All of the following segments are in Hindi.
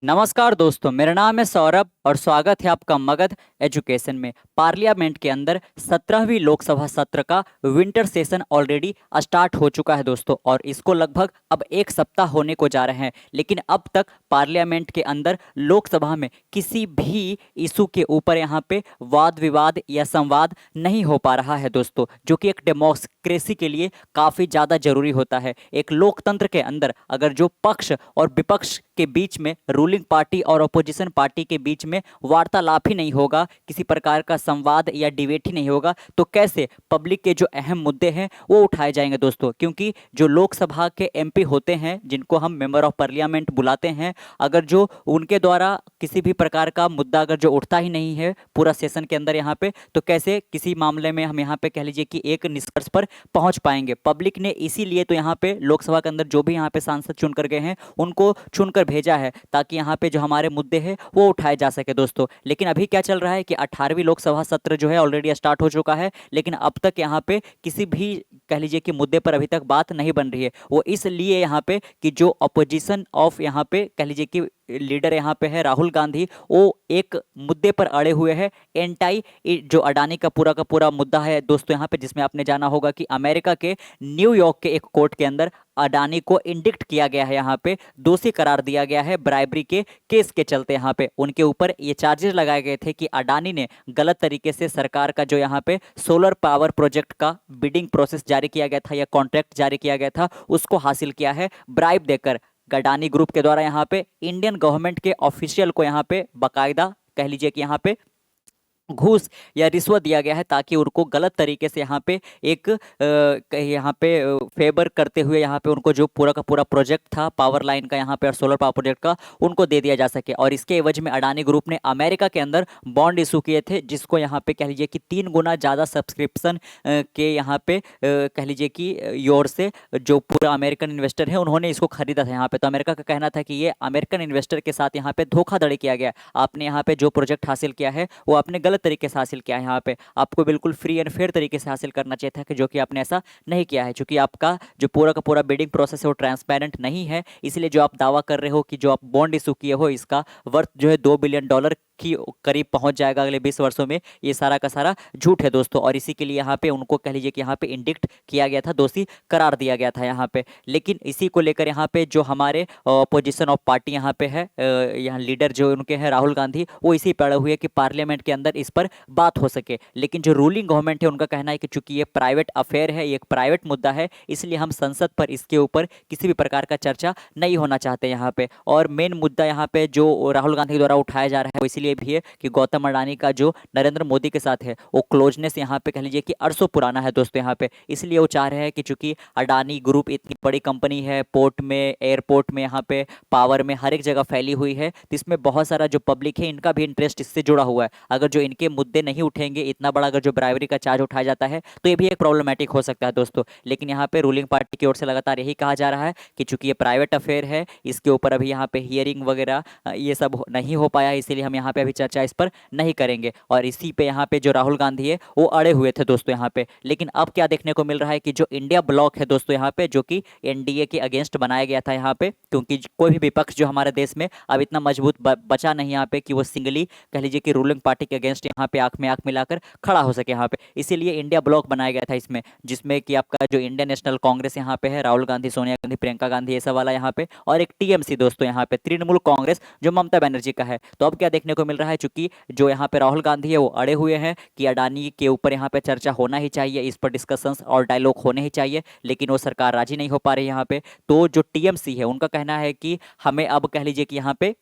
नमस्कार दोस्तों, मेरा नाम है सौरभ और स्वागत है आपका मगध एजुकेशन में। पार्लियामेंट के अंदर 17वीं लोकसभा सत्र का विंटर सेशन ऑलरेडी स्टार्ट हो चुका है दोस्तों, और इसको लगभग अब एक सप्ताह होने को जा रहे हैं। लेकिन अब तक पार्लियामेंट के अंदर लोकसभा में किसी भी इशू के ऊपर यहाँ पे वाद विवाद या संवाद नहीं हो पा रहा है दोस्तों, जो कि एक डेमोक्रेसी के लिए काफ़ी ज़्यादा जरूरी होता है। एक लोकतंत्र के अंदर अगर जो पक्ष और विपक्ष के बीच में, रूलिंग पार्टी और अपोजिशन पार्टी के बीच में वार्तालाप ही नहीं होगा, किसी प्रकार का संवाद या डिबेट ही नहीं होगा, तो कैसे पब्लिक के जो अहम मुद्दे हैं वो उठाए जाएंगे दोस्तों। क्योंकि जो लोकसभा के एमपी होते हैं, जिनको हम मेंबर ऑफ पार्लियामेंट बुलाते हैं, अगर जो उनके द्वारा किसी भी प्रकार का मुद्दा अगर जो उठता ही नहीं है पूरा सेशन के अंदर यहाँ पे, तो कैसे किसी मामले में हम यहाँ पे कह लीजिए कि एक निष्कर्ष पर पहुंच पाएंगे। पब्लिक ने इसीलिए तो यहाँ पे लोकसभा के अंदर जो भी यहाँ पे सांसद चुनकर गए हैं उनको चुनकर भेजा है, ताकि यहाँ पे जो हमारे मुद्दे हैं वो उठाए जा सके दोस्तों। लेकिन अभी क्या चल रहा है कि 18वीं लोकसभा सत्र जो है ऑलरेडी स्टार्ट हो चुका है, लेकिन अब तक यहाँ पे किसी भी कह लीजिए कि मुद्दे पर अभी तक बात नहीं बन रही है। वो इसलिए यहाँ पे कि जो अपोजिशन ऑफ यहाँ पे कह लीजिए कि लीडर यहाँ पे है राहुल गांधी, वो एक मुद्दे पर अड़े हुए हैं। एंटाई जो अडानी का पूरा मुद्दा है दोस्तों यहाँ पे, जिसमें आपने जाना होगा कि अमेरिका के न्यूयॉर्क के एक कोर्ट के अंदर अडानी को इंडिक्ट किया गया है, यहाँ पे दोषी करार दिया गया है ब्राइबरी के केस के चलते। यहाँ पे उनके ऊपर ये चार्जेस लगाए गए थे कि अडानी ने गलत तरीके से सरकार का जो यहाँ पे सोलर पावर प्रोजेक्ट का बिडिंग प्रोसेस जारी किया गया था या कॉन्ट्रैक्ट जारी किया गया था, उसको हासिल किया है ब्राइब देकर। अडानी ग्रुप के द्वारा यहाँ पे इंडियन गवर्नमेंट के ऑफिशियल को यहाँ पे बाकायदा कह लीजिए कि यहाँ पे घूस या रिश्वत दिया गया है, ताकि उनको गलत तरीके से यहाँ पे एक यहाँ पे फेवर करते हुए यहाँ पे उनको जो पूरा का पूरा प्रोजेक्ट था पावर लाइन का यहाँ पे और सोलर पावर प्रोजेक्ट का, उनको दे दिया जा सके। और इसके एवज में अडानी ग्रुप ने अमेरिका के अंदर बॉन्ड इशू किए थे, जिसको यहाँ पे कह लीजिए कि 3 गुना ज़्यादा सब्सक्रिप्शन के यहाँ पे कह लीजिए कि योर से जो पूरा अमेरिकन इन्वेस्टर है उन्होंने इसको खरीदा था यहाँ पे। तो अमेरिका का कहना था कि ये अमेरिकन इन्वेस्टर के साथ यहाँ पे धोखाधड़ी किया गया, आपने यहाँ पे जो प्रोजेक्ट हासिल किया है वो आपने गलत तरीके से हासिल किया है। यहाँ पे आपको बिल्कुल फ्री एंड फेयर तरीके से हासिल करना चाहिए था, कि जो कि आपने ऐसा नहीं किया है। क्योंकि आपका जो पूरा का पूरा बिडिंग प्रोसेस है वो ट्रांसपेरेंट नहीं है, इसलिए जो आप दावा कर रहे हो कि जो आप बॉन्ड इशू किए हो इसका वर्थ जो है $2 बिलियन की करीब पहुंच जाएगा अगले 20 वर्षों में, ये सारा का सारा झूठ है दोस्तों। और इसी के लिए यहाँ पे उनको कह लीजिए कि यहाँ पे इंडिक्ट किया गया था, दोषी करार दिया गया था यहाँ पे। लेकिन इसी को लेकर यहाँ पे जो हमारे अपोजिशन ऑफ पार्टी यहाँ पे है, यहाँ लीडर जो उनके हैं राहुल गांधी, वो इसी पे अड़े हुए कि पार्लियामेंट के अंदर इस पर बात हो सके। लेकिन जो रूलिंग गवर्नमेंट है उनका कहना है कि चूंकि ये प्राइवेट अफेयर है, ये एक प्राइवेट मुद्दा है, इसलिए हम संसद पर इसके ऊपर किसी भी प्रकार का चर्चा नहीं होना चाहते यहाँ पे। और मेन मुद्दा यहाँ पे जो राहुल गांधी द्वारा उठाया जा रहा है वो इसलिए भी है कि गौतम अडानी का जो नरेंद्र मोदी के साथ है वो क्लोजनेस यहाँ पे कह लीजिए कि अरसों पुराना है दोस्तों यहाँ पे। इसलिए वो चाह रहे हैं कि चूंकि अडानी ग्रुप इतनी बड़ी कंपनी है, पोर्ट में, एयरपोर्ट में, यहाँ पे पावर में, हर एक जगह फैली हुई है, तो इसमें बहुत सारा जो पब्लिक है इनका भी इंटरेस्ट इससे जुड़ा हुआ है। अगर जो इनके मुद्दे नहीं उठेंगे, इतना बड़ा अगर जो ब्राइवरी का चार्ज उठाया जाता है, तो ये भी एक प्रॉब्लमेटिक हो सकता है दोस्तों। लेकिन यहाँ पे रूलिंग पार्टी की ओर से लगातार यही कहा जा रहा है कि चूंकि ये प्राइवेट अफेयर है, इसके ऊपर अभी यहाँ पे हियरिंग वगैरह ये सब नहीं हो पाया, इसीलिए हम यहाँ पे अभी चर्चा इस पर नहीं करेंगे। और इसी पे यहाँ पे जो राहुल गांधी है वो अड़े हुए थे दोस्तों यहाँ पे। लेकिन अब क्या देखने को मिल रहा है कि जो इंडिया ब्लॉक है दोस्तों यहाँ पे, जो कि एनडीए के अगेंस्ट बनाया गया था यहाँ पे, क्योंकि कोई भी विपक्ष जो हमारे देश में अब इतना मजबूत बचा नहीं यहाँ पे कि वो सिंगली कह लीजिए कि रूलिंग पार्टी के अगेंस्ट यहाँ पे आंख में आंख मिलाकर खड़ा हो सके यहाँ पे। इसीलिए इंडिया ब्लॉक बनाया गया था इसमें, जिसमें कि आपका जो इंडियन नेशनल कांग्रेस यहाँ पे है, राहुल गांधी, सोनिया गांधी, प्रियंका गांधी, ये सब वाला यहाँ पे, और एक टीएमसी दोस्तों यहाँ पे, तृणमूल कांग्रेस, जो ममता बनर्जी का है। तो अब क्या देखने को मिल रहा है, चूंकि जो यहाँ पे राहुल गांधी है वो अड़े हुए हैं कि अडानी के ऊपर यहाँ पे चर्चा होना ही चाहिए, इस पर डिस्कशंस और डायलॉग होने ही चाहिए, लेकिन वो सरकार राजी नहीं हो पा रही यहाँ पे। तो जो टीएमसी है उनका कहना है कि हमें अब कह लीजिए कि यहाँ पे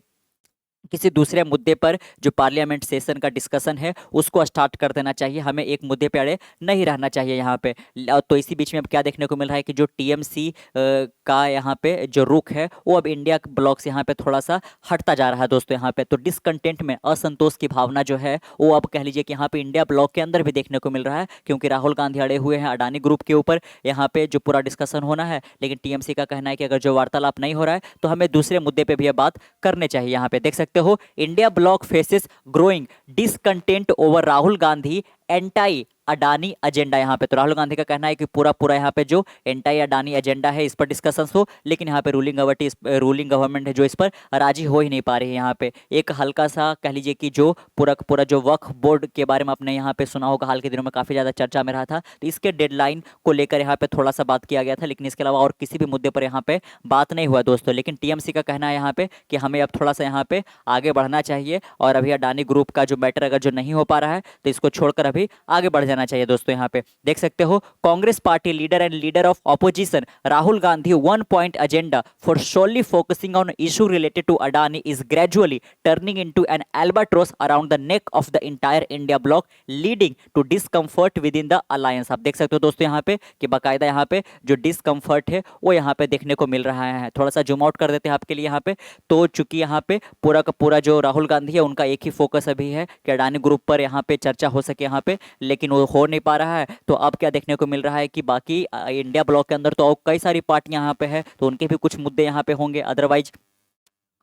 किसी दूसरे मुद्दे पर जो पार्लियामेंट सेशन का डिस्कशन है उसको स्टार्ट कर देना चाहिए, हमें एक मुद्दे पे अड़े नहीं रहना चाहिए यहाँ पे। तो इसी बीच में अब क्या देखने को मिल रहा है कि जो टीएमसी का यहाँ पे जो रुख है वो अब इंडिया ब्लॉक से यहाँ पे थोड़ा सा हटता जा रहा है दोस्तों यहाँ पे। तो डिसकंटेंट में असंतोष की भावना जो है वो अब कह लीजिए कि यहाँ पे इंडिया ब्लॉक के अंदर भी देखने को मिल रहा है, क्योंकि राहुल गांधी अड़े हुए हैं अडानी ग्रुप के ऊपर, यहाँ पे जो पूरा डिस्कशन होना है। लेकिन टीएमसी का कहना है कि अगर जो वार्तालाप नहीं हो रहा है तो हमें दूसरे मुद्दे पर भी बात करनी चाहिए। यहाँ पे देख सकते हो, India block faces growing discontent over Rahul Gandhi anti Adani agenda यहाँ पे। तो राहुल गांधी का कहना है कि पूरा पूरा यहाँ पे जो एंटाई अडानी एजेंडा है इस पर डिस्कशन हो, लेकिन यहाँ पे रूलिंग गवर्नमेंट है जो इस पर राजी हो ही नहीं पा रही है। यहाँ पे एक हल्का सा कह लीजिए कि जो पूरा का पूरा जो वक्फ बोर्ड के बारे में आपने यहाँ पे सुना होगा, हाल के दिनों में काफी ज्यादा चर्चा में रहा था, तो इसके डेडलाइन को लेकर यहाँ पे थोड़ा सा बात किया गया था, लेकिन इसके अलावा और किसी भी मुद्दे पर यहाँ पे बात नहीं हुआ दोस्तों। लेकिन टीएमसी का कहना है यहाँ पे कि हमें अब थोड़ा सा यहाँ पे आगे बढ़ना चाहिए, और अभी अडानी ग्रुप का जो मैटर अगर जो नहीं हो पा रहा है तो इसको छोड़कर अभी आगे बढ़ जाना चाहिए दोस्तों। यहाँ पे देख सकते हो, Congress party leader and leader of opposition Rahul Gandhi 1 point agenda for solely focusing on issue related to Adani is gradually turning into an albatross around the neck of the entire India bloc, leading to discomfort within the alliance। आप देख सकते हो दोस्तों यहाँ पे कि बाकायदा यहाँ पे जो डिस्कम्फर्ट है वो यहाँ पे देखने को मिल रहा है। थोड़ा सा जूम आउट कर देते हैं आपके लिए यहाँ पे। तो चूंकि यहाँ पे पूरा का पूरा जो राहुल गांधी है उनका एक ही फोकस अभी है कि अडानी ग्रुप पर यहाँ पे चर्चा हो सके यहाँ पे, लेकिन वो हो नहीं पा रहा है। तो अब क्या देखने को मिल रहा है कि बाकी इंडिया ब्लॉक के अंदर तो और कई सारी पार्टियां यहाँ पे है, तो उनके भी कुछ मुद्दे यहाँ पे होंगे। अदरवाइज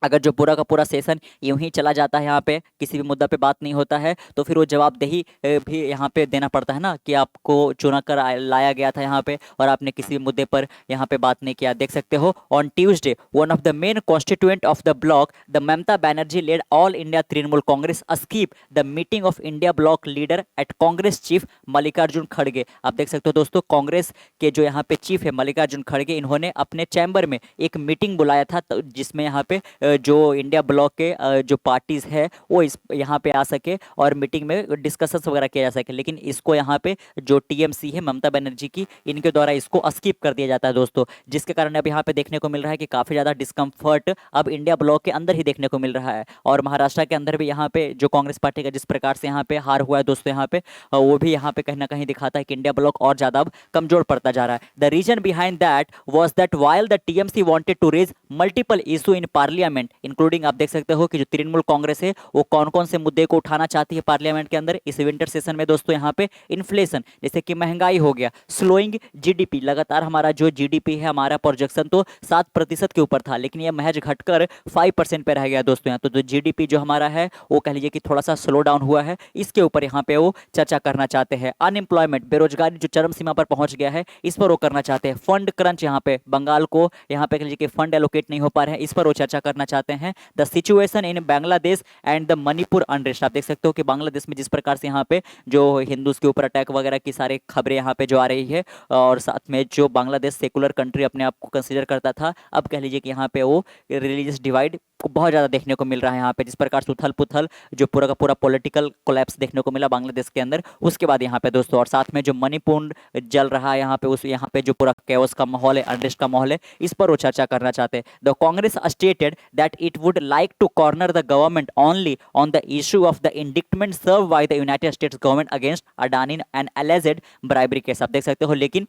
अगर जो पूरा का पूरा सेशन यूं ही चला जाता है, यहाँ पे किसी भी मुद्दा पे बात नहीं होता है, तो फिर वो जवाबदेही भी यहाँ पे देना पड़ता है ना, कि आपको चुना कर लाया गया था यहाँ पे और आपने किसी भी मुद्दे पर यहाँ पे बात नहीं किया। देख सकते हो, on Tuesday one of the main constituent of the bloc the Mamata Banerjee led All India Trinamool Congress skip the meeting of India bloc leader at Congress chief Mallikarjun खड़गे। आप देख सकते हो दोस्तों, कांग्रेस के जो यहाँ पे चीफ है मल्लिकार्जुन खड़गे, इन्होंने अपने चैम्बर में एक मीटिंग बुलाया था, जिसमें यहाँ पे जो इंडिया ब्लॉक के जो पार्टीज है वो इस यहाँ पे आ सके और मीटिंग में डिस्कशंस वगैरह किया जा सके। लेकिन इसको यहाँ पे जो टीएमसी है ममता बनर्जी की, इनके द्वारा इसको स्किप कर दिया जाता है दोस्तों, जिसके कारण अब यहाँ पे देखने को मिल रहा है कि काफी ज्यादा डिस्कम्फर्ट अब इंडिया ब्लॉक के अंदर ही देखने को मिल रहा है। और महाराष्ट्र के अंदर भी यहाँ पे जो कांग्रेस पार्टी का जिस प्रकार से यहाँ पे हार हुआ है दोस्तों, यहाँ पे वो भी यहाँ पे कहीं ना कहीं दिखाता है कि इंडिया ब्लॉक और ज्यादा अब कमजोर पड़ता जा रहा है। The reason behind that was that while the TMC wanted to raise multiple issue in parliament, including आप देख सकते हो कि जो तृणमूल कांग्रेस है वो कौन कौन से मुद्दे को उठाना चाहती है पार्लियामेंट के अंदर इस विंटर सेशन में दोस्तों। यहाँ पे इन्फ्लेशन, जैसे कि महंगाई हो गया, स्लोइंग जीडीपी, लगातार हमारा जो जीडीपी है हमारा प्रोजेक्शन तो 7% के ऊपर था, लेकिन यह महज घटकर 5% पे रह गया दोस्तों। यहाँ तो जीडीपी जो हमारा है वो कह लीजिए कि थोड़ा सा स्लो डाउन हुआ है, इसके ऊपर यहाँ पे वो चर्चा करना चाहते हैं। अनएम्प्लॉयमेंट, बेरोजगारी जो चरम सीमा पर पहुंच गया है, इस पर वो करना चाहते हैं। फंड क्रंच, यहाँ पे बंगाल को यहाँ पे कह लीजिए कि फंड एलोकेट नहीं हो पा रहे हैं, इस पर वो चर्चा करना चाहते हैं। The situation in Bangladesh and the Manipur unrest, आप देख सकते हो कि बांग्लादेश में जिस प्रकार से यहाँ पे जो हिंदूज के ऊपर अटैक वगैरह की सारे खबरें यहाँ पे जो आ रही है, और साथ में जो बांग्लादेश सेकुलर कंट्री अपने आप को कंसीडर करता था, अब कह लीजिए कि यहाँ पे वो रिलीजियस डिवाइड बहुत ज़्यादा देखने को मिल रहा है यहाँ पे। जिस प्रकार से उथल पुथल जो पूरा का पूरा पॉलिटिकल कोलैप्स देखने को मिला बांग्लादेश के अंदर, उसके बाद यहाँ पे दोस्तों, और साथ में जो मणिपुर जल रहा है यहाँ पे, उस यहाँ पे जो पूरा कैओस का माहौल है, अनरेस्ट का माहौल है, इस पर वो चर्चा करना चाहते हैं। The Congress stated that it would like to corner the government only on the issue of the indictment serve by the United States government against Adani and alleged bribery case. आप देख सकते हो, लेकिन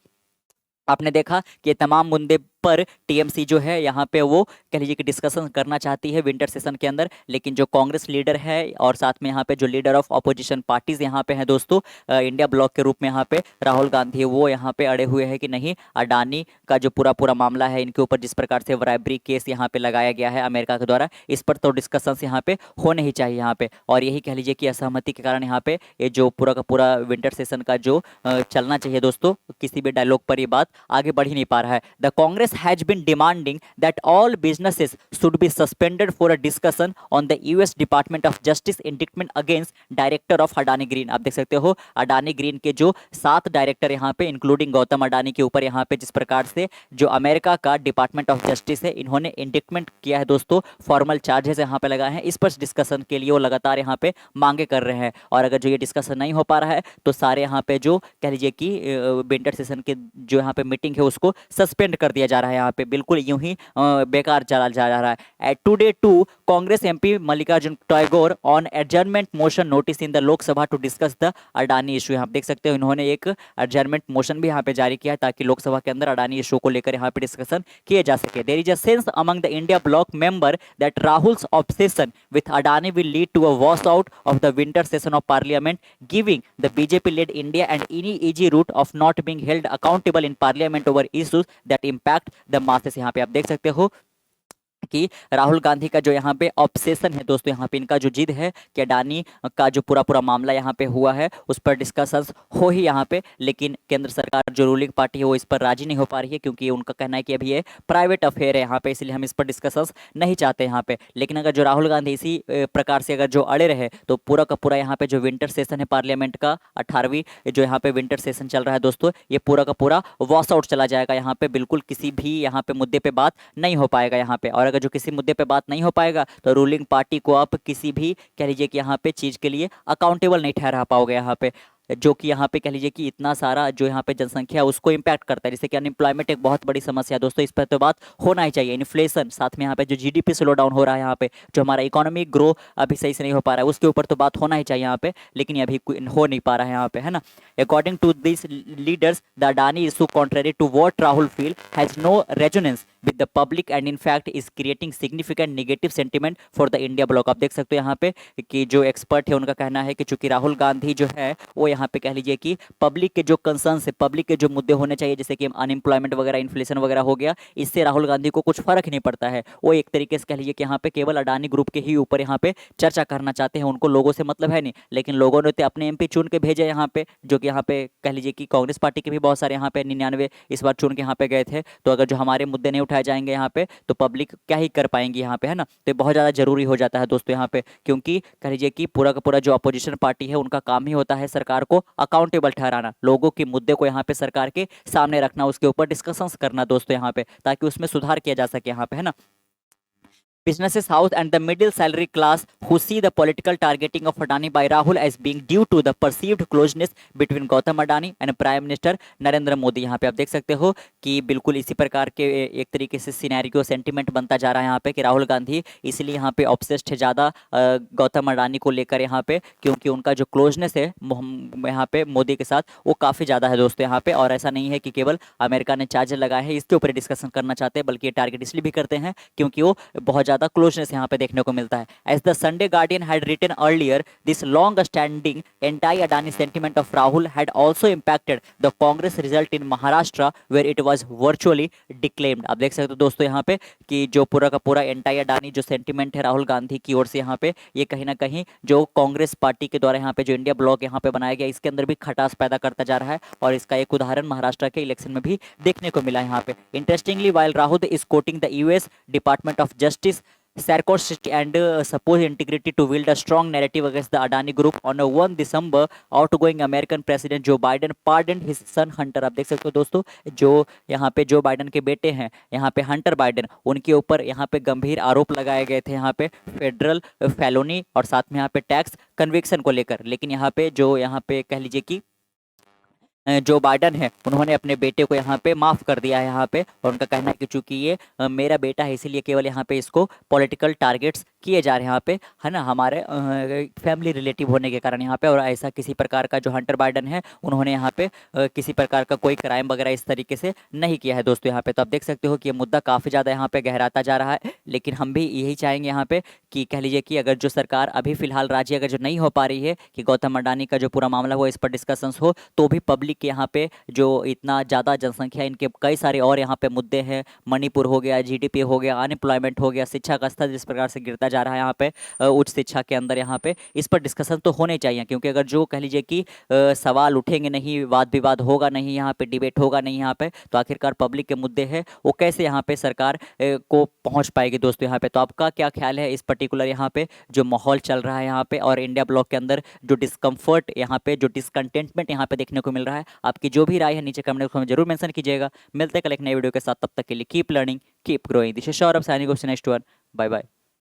आपने देखा कि ये तमाम मुद्दे पर टीएमसी जो है यहाँ पे वो कह लीजिए कि डिस्कशन करना चाहती है विंटर सेशन के अंदर, लेकिन जो कांग्रेस लीडर है और साथ में यहाँ पे जो लीडर ऑफ ऑपोजिशन पार्टीज यहाँ पे हैं दोस्तों, इंडिया ब्लॉक के रूप में यहाँ पे राहुल गांधी, वो यहाँ पे अड़े हुए हैं कि नहीं, अडानी का जो पूरा पूरा मामला है, इनके ऊपर जिस प्रकार से ब्राइबरी केस यहाँ पे लगाया गया है अमेरिका के द्वारा, इस पर तो डिस्कशन यहाँ पे होने ही चाहिए यहाँ पे। और यही कह लीजिए कि असहमति के कारण यहाँ पे ये जो पूरा का पूरा विंटर सेशन का जो चलना चाहिए दोस्तों, किसी भी डायलॉग पर ये बात आगे बढ़ ही नहीं पा रहा है। The Congress has been demanding that all businesses should be suspended for a discussion on the US Department of Justice indictment against director of Adani Green। आप देख सकते हो अडानी ग्रीन के जो 7 डायरेक्टर यहाँ पे इंक्लूडिंग गौतम अडानी के ऊपर यहाँ पे जिस प्रकार से जो अमेरिका का डिपार्टमेंट ऑफ जस्टिस है, इन्होंने इंडिक्टमेंट किया है दोस्तों, फॉर्मल चार्जेस यहाँ पे लगाए हैं, इस पर डिस्कशन के लिए वो लगातार यहाँ पे मांगे कर रहे हैं। और अगर जो ये डिस्कशन नहीं हो पा रहा है तो सारे यहाँ पे जो कह लीजिए कि विंटर सेशन के जो यहाँ पे मीटिंग है उसको सस्पेंड कर दिया जा रहा है, यहाँ पे बिल्कुल यूं ही बेकार चला जा रहा है। Today two Congress MP Mallikarjun Tagore on adjournment motion notice in the Lok Sabha to discuss the Adani issue. आप देख सकते हो इन्होंने एक एडजर्नमेंट मोशन भी यहाँ पे जारी किया है ताकि लोकसभा के अंदर अडानी इशू को लेकर यहाँ पे डिस्कशन किए जा सके। There is a sense among the India bloc member that Rahul's obsession with Adani will lead to a wash out of the winter session of parliament, giving the BJP led India and any easy route of not being held accountable in parliament over issues that impact the masses. यहाँ पे आप देख सकते हो कि राहुल गांधी का जो यहाँ पे ऑब्सेशन है दोस्तों, यहाँ पे इनका जो जिद है कि अडानी का जो पूरा पूरा मामला यहाँ पे हुआ है उस पर डिस्कशंस हो ही यहाँ पे, लेकिन केंद्र सरकार जो रूलिंग पार्टी है वो इस पर राजी नहीं हो पा रही है, क्योंकि उनका कहना है कि अभी ये प्राइवेट अफेयर है यहाँ पे, इसलिए हम इस पर डिस्कशंस नहीं चाहते यहाँ पे। लेकिन अगर जो राहुल गांधी इसी प्रकार से अगर जो अड़े रहे तो पूरा का पूरा यहाँ पे जो विंटर सेशन है पार्लियामेंट का 18वीं जो यहाँ पे विंटर सेशन चल रहा है दोस्तों, ये पूरा का पूरा वॉश आउट चला जाएगा। यहाँ पे बिल्कुल किसी भी यहाँ पे मुद्दे पे बात नहीं हो पाएगा यहाँ पे, और अगर जो किसी मुद्दे पे बात नहीं हो पाएगा तो रूलिंग पार्टी को आप किसी भी कह लीजिए कि यहाँ पे चीज़ के लिए अकाउंटेबल नहीं ठहरा पाओगे यहाँ पे, जो कि यहाँ पे कह लीजिए कि इतना सारा जो यहाँ पे जनसंख्या है उसको इम्पैक्ट करता है, जैसे कि अनएम्प्लॉयमेंट एक बहुत बड़ी समस्या है दोस्तों, इस पर तो बात होना ही चाहिए। इन्फ्लेशन, साथ में यहाँ पे जो जीडीपी स्लो डाउन हो रहा है यहाँ पे, जो हमारा इकोनॉमिक ग्रो अभी सही से नहीं हो पा रहा है, उसके ऊपर तो बात होना ही चाहिए यहाँ पे, लेकिन ये अभी हो नहीं पा रहा है यहाँ पे, है ना। According to this leaders the Adani issue contrary to what Rahul feel has no resonance with the public and in fact is creating significant negative sentiment for the India bloc. आप देख सकते हो यहाँ पे कि जो एक्सपर्ट है उनका कहना है कि चूंकि राहुल गांधी जो है वो यहाँ पे कह लीजिए कि पब्लिक के जो कंसर्न्स है, पब्लिक के जो मुद्दे होने चाहिए, जैसे कि अनएम्प्लॉयमेंट वगैरह, इन्फ्लेशन वगैरह हो गया, इससे राहुल गांधी को कुछ फर्क नहीं पड़ता है। वो एक तरीके से कह लीजिए कि यहाँ पे केवल अडानी ग्रुप के ही ऊपर यहाँ पे चर्चा करना चाहते हैं, उनको लोगों से मतलब है नहीं। लेकिन लोगों ने तो अपने एमपी चुन के भेजे यहाँ पे, जो कि यहाँ पे कह लीजिए कि कांग्रेस पार्टी के भी बहुत सारे यहाँ पे 99 इस बार चुन के यहाँ पे गए थे। तो अगर जो हमारे मुद्दे नहीं उठाए जाएंगे यहाँ पे तो पब्लिक क्या ही कर पाएंगी यहाँ पे, है ना। तो बहुत ज़्यादा जरूरी हो जाता है दोस्तों यहाँ पे, क्योंकि कह लीजिए कि पूरा का पूरा जो अपोजिशन पार्टी है उनका काम ही होता है सरकार को अकाउंटेबल ठहराना, लोगों के मुद्दे को यहाँ पे सरकार के सामने रखना, उसके ऊपर डिस्कशंस करना दोस्तों यहाँ पे, ताकि उसमें सुधार किया जा सके यहाँ पे, है ना। Businesses house and the middle salary class who see the political targeting of Adani by Rahul as being due to the perceived closeness between Gautam Adani and Prime Minister Narendra Modi. यहाँ पे आप देख सकते हो कि बिल्कुल इसी प्रकार के एक तरीके से सिनेरियो सेंटिमेंट बनता जा रहा है यहाँ पे कि राहुल गांधी इसलिए यहाँ पे ऑब्सेस्ड है ज़्यादा गौतम अडानी को लेकर यहाँ पे, क्योंकि उनका जो क्लोजनेस है यहाँ पे मोदी के साथ वो काफ़ी ज़्यादा है दोस्तों यहाँ पे। और ऐसा नहीं है कि केवल अमेरिका ने चार्जर लगाए हैं इसके ऊपर डिस्कशन करना चाहते हैं, बल्कि ये टारगेट इसलिए भी करते हैं क्योंकि वो बहुत ज़्यादा क्लोजनेस यहाँ पे देखने को मिलता है। As the Sunday Guardian had written earlier, this long standing anti Adani sentiment of Rahul had also impacted the Congress result in Maharashtra where it was virtually declaimed. आप देख सकते हो दोस्तों यहाँ पे कि जो पूरा का पूरा एंटी अडानी जो सेंटिमेंट है राहुल गांधी की ओर से यहाँ पे, ये कहीं ना कहीं जो कांग्रेस पार्टी के द्वारा यहाँ पे जो इंडिया ब्लॉक यहाँ पे बनाया गया इसके अंदर भी खटास पैदा करता जा रहा है, और इसका एक उदाहरण महाराष्ट्र के इलेक्शन में भी देखने को मिला यहाँ पे। Interestingly while Rahul is coating the US department of justice sarcastic and supposed integrity to wield a strong narrative against the Adani Group on 1 December, outgoing American President Joe Biden pardoned his son Hunter। आप देख सकते हो दोस्तों जो यहाँ पे जो बाइडन के बेटे हैं यहाँ पे हंटर बाइडन, उनके ऊपर यहाँ पे गंभीर आरोप लगाए गए थे यहाँ पे फेडरल फेलोनी और साथ में यहाँ पे टैक्स कन्विक्शन को लेकर। लेकिन यहाँ पे जो यहाँ पे कह लीजिए कि जो बाइडन है उन्होंने अपने बेटे को यहाँ पे माफ़ कर दिया है यहाँ पे, और उनका कहना है कि चूंकि ये मेरा बेटा है इसीलिए केवल यहाँ पे इसको पॉलिटिकल टारगेट्स किए जा रहे हैं यहाँ पे, है ना, हमारे फैमिली रिलेटिव होने के कारण यहाँ पे। और ऐसा किसी प्रकार का जो हंटर बाइडन है उन्होंने यहाँ पे किसी प्रकार का कोई क्राइम वगैरह इस तरीके से नहीं किया है दोस्तों यहाँ पे। तो आप देख सकते हो कि ये मुद्दा काफ़ी ज़्यादा यहाँ पे गहराता जा रहा है, लेकिन हम भी यही चाहेंगे यहाँ पे कि कह लीजिए कि अगर जो सरकार अभी फिलहाल राजी अगर जो नहीं हो पा रही है कि गौतम अडानी का जो पूरा मामला हो इस पर डिस्कशंस हो, तो भी पब्लिक के यहाँ पे जो इतना ज़्यादा जनसंख्या, इनके कई सारे और यहाँ पे मुद्दे हैं, मणिपुर हो गया, जीडीपी हो गया, अनएम्प्लॉयमेंट हो गया, शिक्षा का स्तर जिस प्रकार से गिरता जा रहा है यहाँ पे उच्च शिक्षा के अंदर, यहाँ पे इस पर डिस्कशन तो होने चाहिए। क्योंकि अगर जो कह लीजिए कि सवाल उठेंगे नहीं, वाद विवाद होगा नहीं, यहाँ पे डिबेट होगा नहीं यहाँ पे, तो आखिरकार पब्लिक के मुद्दे हैं वो कैसे यहाँ पे सरकार को पहुँच पाएगी दोस्तों यहाँ पे। तो आपका क्या ख्याल है इस पर्टिकुलर यहाँ पे जो माहौल चल रहा है यहाँ पे, और इंडिया ब्लॉक के अंदर जो डिस्कम्फर्ट यहाँ पे, जो डिसकंटेंटमेंट यहाँ पे देखने को मिल रहा है, आपकी जो भी राय है नीचे कमेंट बॉक्स में जरूर मेंशन कीजिएगा। मिलते हैं कल एक नए वीडियो के साथ, तब तक के लिए keep learning keep growing. This is Saurabh signing off next one. Bye bye.